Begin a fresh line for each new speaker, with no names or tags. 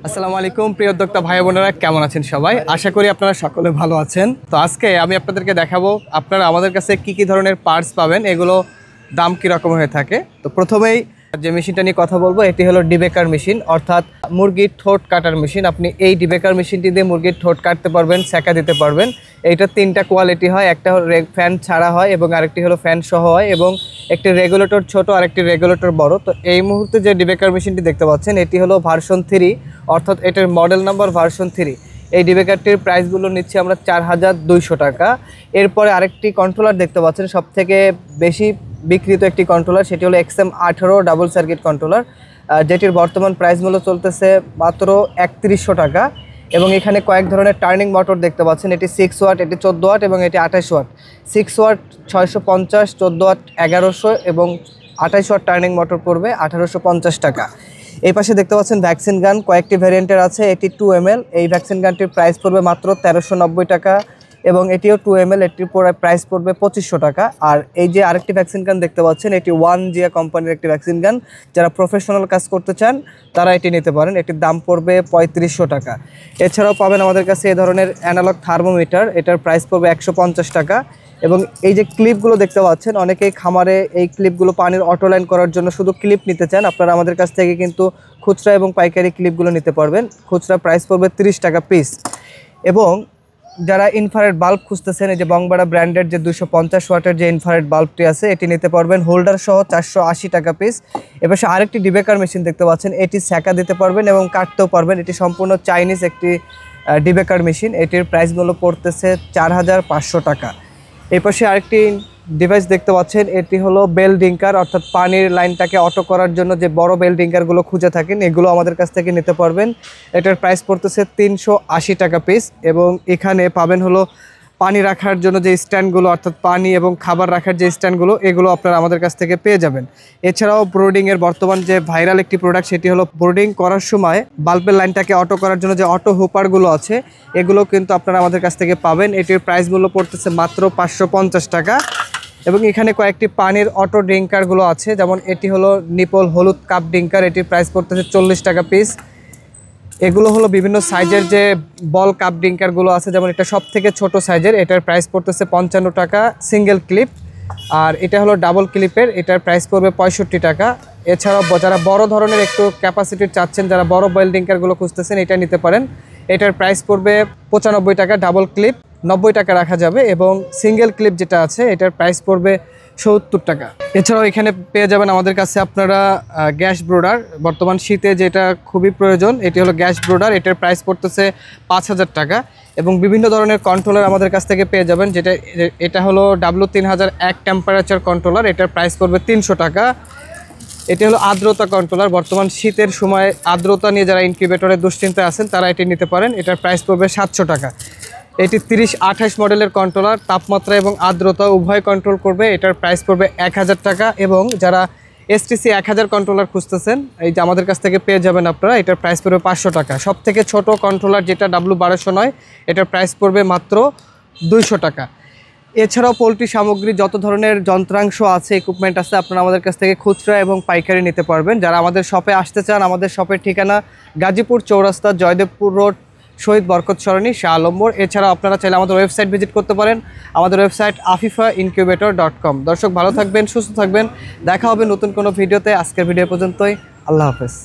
আসসালামু আলাইকুম প্রিয় উদ্যোক্তা ভাই বোনেরা, কেমন আছেন সবাই? আশা করি আপনারা সকলে ভালো আছেন। তো আজকে আমি আপনাদেরকে দেখাবো আপনারা আমাদের কাছে কি কি ধরনের পার্টস পাবেন, এগুলো দাম কীরকম হয়ে থাকে। তো প্রথমেই যে মেশিনটা নিয়ে কথা বলবো এটি হলো ডিবেকার মেশিন, অর্থাৎ মুরগির ঠোঁট কাটার মেশিন। আপনি এই ডিবেকার মেশিনটি দিয়ে মুরগির ঠোঁট কাটতে পারবেন, সেকা দিতে পারবেন। এইটা তিনটা কোয়ালিটি হয়, একটা হলো ফ্যান ছাড়া হয় এবং আরেকটি হলো ফ্যান সহ হয় এবং একটি রেগুলেটর ছোট আর একটি রেগুলেটর বড়। তো এই মুহূর্তে যে ডিবেকার মেশিনটি দেখতে পাচ্ছেন এটি হলো ভার্সন 3, অর্থাৎ এটার মডেল নাম্বার ভার্সন 3। এই ডিবেকারটির প্রাইসগুলো নিচ্ছি আমরা 4200 টাকা। এরপরে আরেকটি কন্ট্রোলার দেখতে পাচ্ছেন, সবথেকে বেশি বিক্রিত একটি কন্ট্রোলার, সেটি হলো XM18 ডাবল সার্কিট কন্ট্রোলার, যেটির বর্তমান প্রাইস মূল্য চলতেছে মাত্র 3100 টাকা। এবং এখানে কয়েক ধরনের টার্নিং মোটর দেখতে পাচ্ছেন, এটি 6 ওয়াট, এটি 14 ওয়াট এবং এটি 28 ওয়াট। 6 ওয়াট 650, 14 ওয়াট 1100 এবং 28 ওয়াট টার্নিং মোটর পড়বে 1850 টাকা। এই পাশে দেখতে পাচ্ছেন ভ্যাকসিন গান, কয়েকটি ভ্যারিয়েন্টের আছে। এটি 2 ml, এই ভ্যাকসিন গানটির প্রাইস পড়বে মাত্র 1390 টাকা এবং এটিও 2 ml, এটির প্রাইস পড়বে 2500 টাকা। আর এই যে আরেকটি ভ্যাকসিন গান দেখতে পাচ্ছেন, এটি ওয়ানজিয়া কোম্পানির একটি ভ্যাকসিন গান। যারা প্রফেশনাল কাজ করতে চান তারা এটি নিতে পারেন, এটির দাম পড়বে 3500 টাকা। এছাড়াও পাবেন আমাদের কাছে এই ধরনের অ্যানালগ থার্মোমিটার, এটার প্রাইস পড়বে 150 টাকা। এবং এই যে ক্লিপগুলো দেখতে পাচ্ছেন, অনেকেই খামারে এই ক্লিপগুলো পানির অটোলাইন করার জন্য শুধু ক্লিপ নিতে চান, আপনারা আমাদের কাছ থেকে কিন্তু খুচরা এবং পাইকারি ক্লিপগুলো নিতে পারবেন। খুচরা প্রাইস পড়বে 30 টাকা পিস। এবং যারা ইনফ্রারেড বাল্ব খুঁজতেছেন, এই যে বংবাড়া ব্র্যান্ডের যে 250 ওয়াটের যে ইনফ্রারেড বাল্বটি আছে, এটি নিতে পারবেন হোল্ডার সহ 480 টাকা পিস। এবার আরেকটি ডিবেকার মেশিন দেখতে পাচ্ছেন, এটি সেকা দিতে পারবেন এবং কাটতেও পারবেন। এটি সম্পূর্ণ চাইনিজ একটি ডিবেকার মেশিন, এটির প্রাইস মূল্য পড়তেছে 4500 টাকা। এই পাশে আরেকটি ডিভাইস দেখতে পাচ্ছেন, এটি হলো বেল ডিঙ্কার, অর্থাৎ পানির লাইনটাকে অটো করার জন্য যে বড় বেল ডিঙ্কারগুলো খুঁজে থাকেন, এগুলো আমাদের কাছ থেকে নিতে পারবেন। এটার প্রাইস পড়তেছে 380 টাকা পিস। এবং এখানে পাবেন হলো পানি রাখার জন্য যে স্ট্যান্ডগুলো, অর্থাৎ পানি এবং খাবার রাখার যে স্ট্যান্ডগুলো, এগুলো আপনারা আমাদের কাছ থেকে পেয়ে যাবেন। এছাড়াও ব্রোডিংয়ের বর্তমান যে ভাইরাল একটি প্রোডাক্ট, সেটি হলো ব্রোডিং করার সময় বাল্বের লাইনটাকে অটো করার জন্য যে অটো হুপারগুলো আছে, এগুলো কিন্তু আপনারা আমাদের কাছ থেকে পাবেন। এটির প্রাইস মূল্য পড়তেছে মাত্র 550 টাকা। এবং এখানে কয়েকটি পানির অটো ড্রিঙ্কারগুলো আছে, যেমন এটি হলো নিপল হলুদ কাপ ড্রিঙ্কার, এটির প্রাইস পড়তেছে 40 টাকা পিস। এগুলো হলো বিভিন্ন সাইজের যে বল কাপ ড্রিঙ্কারগুলো আছে, যেমন এটা সব থেকে ছোট সাইজের, এটার প্রাইস পড়তেছে 55 টাকা সিঙ্গেল ক্লিপ। আর এটা হলো ডাবল ক্লিপের, এটার প্রাইস পড়বে 65 টাকা। এছাড়াও যারা বড় ধরনের একটু ক্যাপাসিটির চাচ্ছেন, যারা বড় বয়েল ড্রিঙ্কারগুলো খুঁজতেছেন, এটা নিতে পারেন। এটার প্রাইস পড়বে 95 টাকা, ডাবল ক্লিপ 90 টাকা রাখা যাবে এবং সিঙ্গেল ক্লিপ যেটা আছে এটার প্রাইস পড়বে 70 টাকা। এছাড়াও এখানে পেয়ে যাবেন আমাদের কাছে আপনারা গ্যাস ব্রোডার, বর্তমান শীতে যেটা খুবই প্রয়োজন, এটি হলো গ্যাস ব্রোডার, এটার প্রাইস পড়তেছে 5000 টাকা। এবং বিভিন্ন ধরনের কন্ট্রোলার আমাদের কাছ থেকে পেয়ে যাবেন, এটা হলো W3001 টেম্পারেচার কন্ট্রোলার, এটার প্রাইস পড়বে 300 টাকা। এটি হলো আর্দ্রতা কন্ট্রোলার, বর্তমান শীতের সময় আর্দ্রতা নিয়ে যারা ইনকিউবেটরের দুশ্চিন্তায় আছেন তারা এটি নিতে পারেন, এটার প্রাইস পড়বে 700 টাকা। এটি 3028 মডেলের কন্ট্রোলার, তাপমাত্রা এবং আর্দ্রতা উভয় কন্ট্রোল করবে, এটার প্রাইস পড়বে 1000 টাকা। এবং যারা STC 1000 কন্ট্রোলার খুঁজতেছেন, এই যে আমাদের কাছ থেকে পেয়ে যাবেন আপনারা, এটার প্রাইস পড়বে 500 টাকা। সব থেকে ছোট কন্ট্রোলার যেটা W1209, এটার প্রাইস পড়বে মাত্র 200 টাকা। এছাড়াও পোলট্রি সামগ্রী যত ধরনের যন্ত্রাংশ আছে, ইকুইপমেন্ট আছে, আপনারা আমাদের কাছ থেকে খুচরা এবং পাইকারি নিতে পারবেন। যারা আমাদের শপে আসতে চান, আমাদের শপের ঠিকানা গাজীপুর চৌরাস্তা, জয়দেবপুর রোড, শহীদ বরকত সরণি, শাহ আলম মোড়। এছাড়াও আপনারা চাইলে আমাদের ওয়েবসাইট ভিজিট করতে পারেন, আমাদের ওয়েবসাইট afifaincubator.com। দর্শক ভালো থাকবেন, সুস্থ থাকবেন, দেখা হবে নতুন কোনো ভিডিওতে। আজকের ভিডিও পর্যন্তই, আল্লাহ হাফেজ।